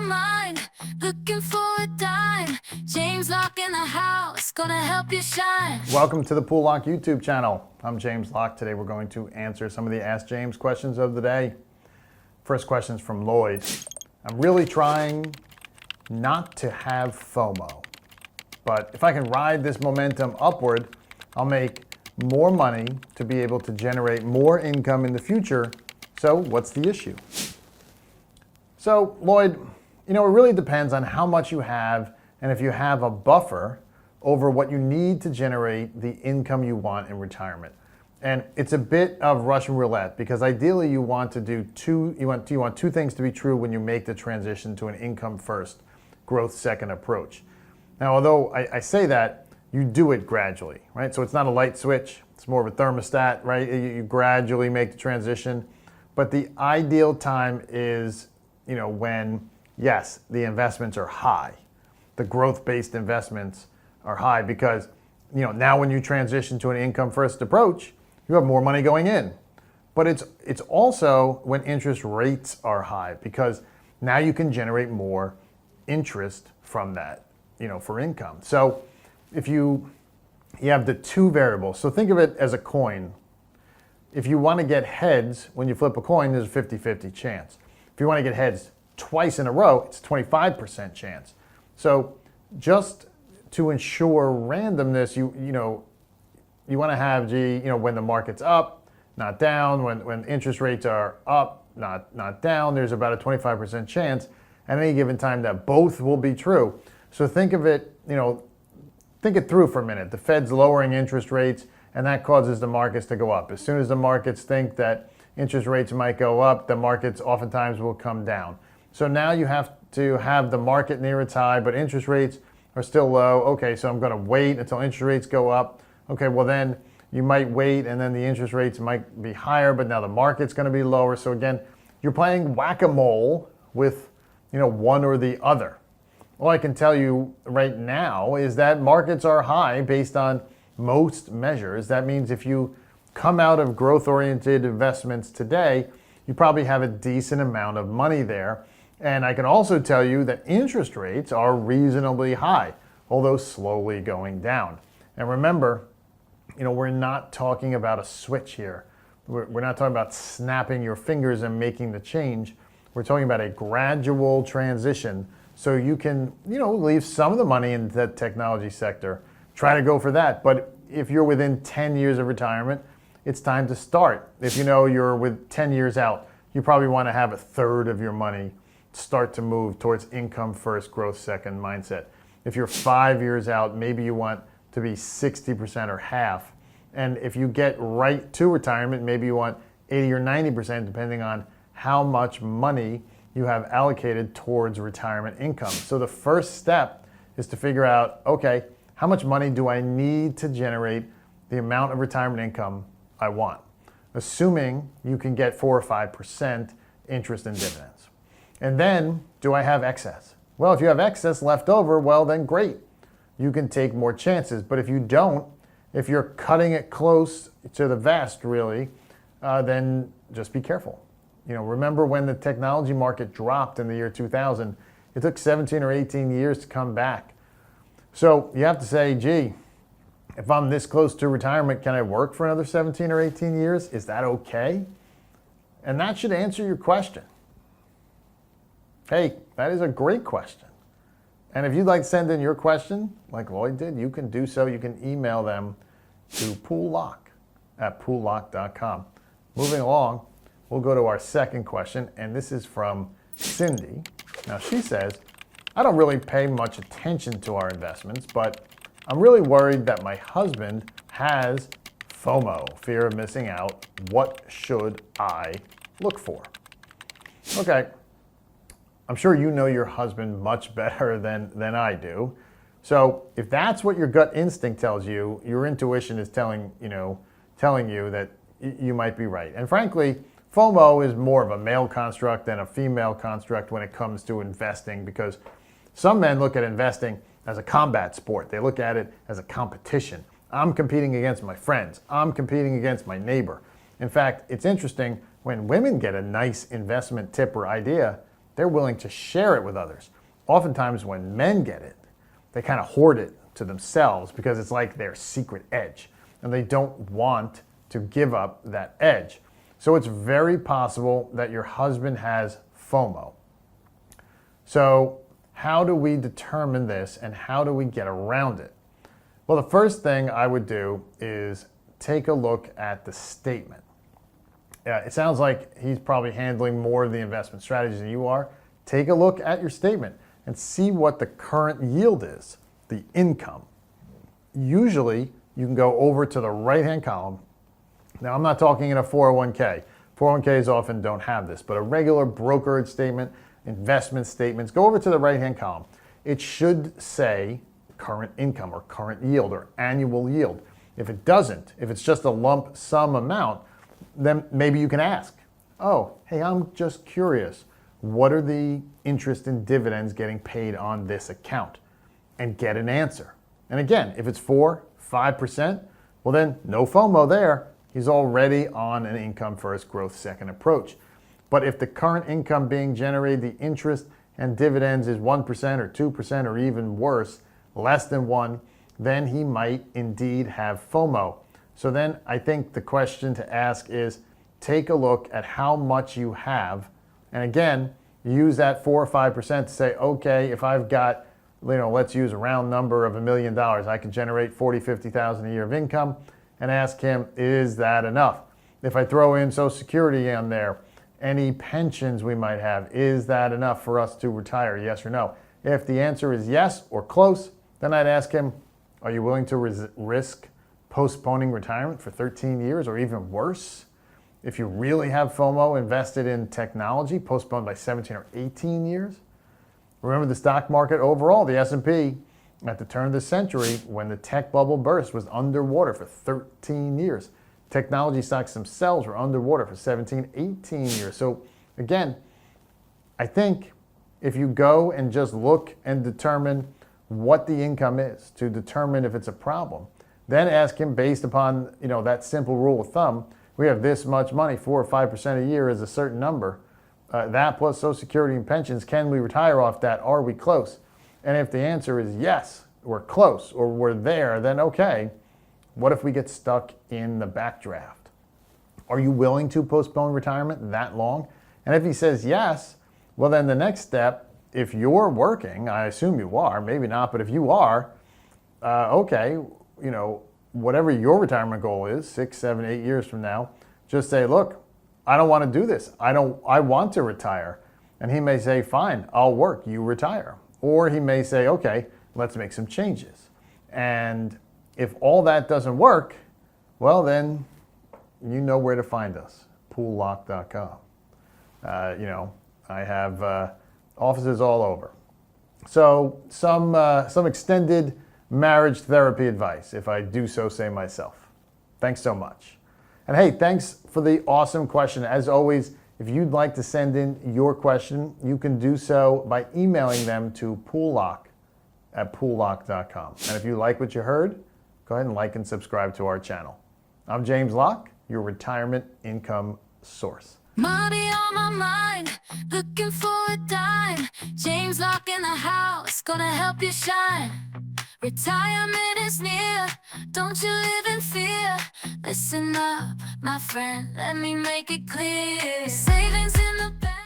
mind, looking for a dime. James Locke in the house, gonna help you shine. Welcome to the Poole Locke YouTube channel. I'm James Locke. Today we're going to answer some of the Ask James questions of the day. First question is from Lloyd. I'm really trying not to have FOMO, but if I can ride this momentum upward, I'll make more money to be able to generate more income in the future. So what's the issue? So Lloyd, it really depends on how much you have and if you have a buffer over what you need to generate the income you want in retirement. And it's a bit of Russian roulette because ideally you want two things to be true when you make the transition to an income first, growth second approach. Now, although I say that, you do it gradually, right? So it's not a light switch, it's more of a thermostat, right? You gradually make the transition. But the ideal time is, when, yes, the investments are high. The growth-based investments are high because, now when you transition to an income-first approach, you have more money going in. But it's also when interest rates are high because now you can generate more interest from that, for income. So if you have the two variables, so think of it as a coin. If you want to get heads, when you flip a coin, there's a 50-50 chance. If you want to get heads twice in a row, it's a 25% chance. So just to ensure randomness, you want to have, when the market's up, not down, when interest rates are up, not down, there's about a 25% chance at any given time that both will be true. So think of it, think it through for a minute. The Fed's lowering interest rates, and that causes the markets to go up. As soon as the markets think that interest rates might go up, the markets oftentimes will come down. So now you have to have the market near its high, but interest rates are still low. Okay, so I'm going to wait until interest rates go up. Okay, well then you might wait, and then the interest rates might be higher, but now the market's going to be lower. So again, you're playing whack-a-mole with, one or the other. All I can tell you right now is that markets are high based on most measures. That means if you come out of growth-oriented investments today, you probably have a decent amount of money there. And I can also tell you that interest rates are reasonably high, although slowly going down. And remember, we're not talking about a switch here. We're not talking about snapping your fingers and making the change. We're talking about a gradual transition so you can, leave some of the money in the technology sector. Try to go for that. But if you're within 10 years of retirement, it's time to start. If you're with 10 years out, you probably want to have a third of your money start to move towards income first, growth second mindset. If you're 5 years out, maybe you want to be 60% or half. And if you get right to retirement, maybe you want 80 or 90%, depending on how much money you have allocated towards retirement income. So the first step is to figure out, okay, how much money do I need to generate the amount of retirement income I want, assuming you can get 4 or 5% interest and dividends. And then, do I have excess? Well, if you have excess left over, well, then great. You can take more chances. But if you don't, if you're cutting it close to the vest, really, then just be careful. Remember when the technology market dropped in the year 2000, it took 17 or 18 years to come back. So you have to say, gee, if I'm this close to retirement, can I work for another 17 or 18 years? Is that okay? And that should answer your question. Hey, that is a great question. And if you'd like to send in your question, like Lloyd did, you can do so. You can email them to poollocke@poollocke.com. Moving along, we'll go to our second question, and this is from Cindy. Now she says, I don't really pay much attention to our investments, but I'm really worried that my husband has FOMO, fear of missing out. What should I look for? Okay, I'm sure you know your husband much better than I do. So if that's what your gut instinct tells you, your intuition is telling you that you might be right. And frankly, FOMO is more of a male construct than a female construct when it comes to investing, because some men look at investing as a combat sport. They look at it as a competition. I'm competing against my friends. I'm competing against my neighbor. In fact, it's interesting when women get a nice investment tip or idea, they're willing to share it with others. Oftentimes when men get it, they kind of hoard it to themselves because it's like their secret edge, and they don't want to give up that edge. So it's very possible that your husband has FOMO. So how do we determine this, and how do we get around it? Well, the first thing I would do is take a look at the statement. It sounds like he's probably handling more of the investment strategies than you are. Take a look at your statement and see what the current yield is, the income. Usually, you can go over to the right-hand column. Now, I'm not talking in a 401k. 401ks often don't have this, but a regular brokerage statement, investment statements, go over to the right-hand column. It should say current income or current yield or annual yield. If it doesn't, if it's just a lump sum amount, then maybe you can ask, oh, hey, I'm just curious. What are the interest and dividends getting paid on this account? And get an answer. And again, if it's 4, 5%, well then no FOMO there. He's already on an income first, growth second approach. But if the current income being generated, the interest and dividends is 1% or 2% or even worse, less than 1, then he might indeed have FOMO. So then I think the question to ask is, take a look at how much you have. And again, use that 4 or 5% to say, okay, if I've got, let's use a round number of $1 million, I can generate 40, 50,000 a year of income, and ask him, is that enough? If I throw in Social Security on there, any pensions we might have, is that enough for us to retire, yes or no? If the answer is yes or close, then I'd ask him, are you willing to risk postponing retirement for 13 years or even worse? If you really have FOMO invested in technology, postponed by 17 or 18 years? Remember the stock market overall, the S&P, at the turn of the century, when the tech bubble burst, was underwater for 13 years. Technology stocks themselves were underwater for 17, 18 years. So again, I think if you go and just look and determine what the income is to determine if it's a problem, then ask him based upon that simple rule of thumb. We have this much money, 4 or 5% a year is a certain number. That plus Social Security and pensions, can we retire off that? Are we close? And if the answer is yes, we're close, or we're there, then okay, what if we get stuck in the backdraft? Are you willing to postpone retirement that long? And if he says yes, well then the next step, if you're working, I assume you are, maybe not, but if you are, okay, whatever your retirement goal is, 6, 7, 8 years from now, just say, look, I don't want to do this. I want to retire. And he may say, fine, I'll work, you retire. Or he may say, okay, let's make some changes. And if all that doesn't work, well then, you know where to find us, PooleLocke.com. I have offices all over. So some extended marriage therapy advice, if I do so say myself. Thanks so much. And hey, thanks for the awesome question. As always, if you'd like to send in your question, you can do so by emailing them to PooleLocke@PooleLocke.com. And if you like what you heard, go ahead and like and subscribe to our channel. I'm James Locke, your retirement income source. Money on my mind, looking for a dime. James Locke in the house, gonna help you shine. Retirement is near, don't you live in fear. Listen up, my friend, let me make it clear. Savings in the bank.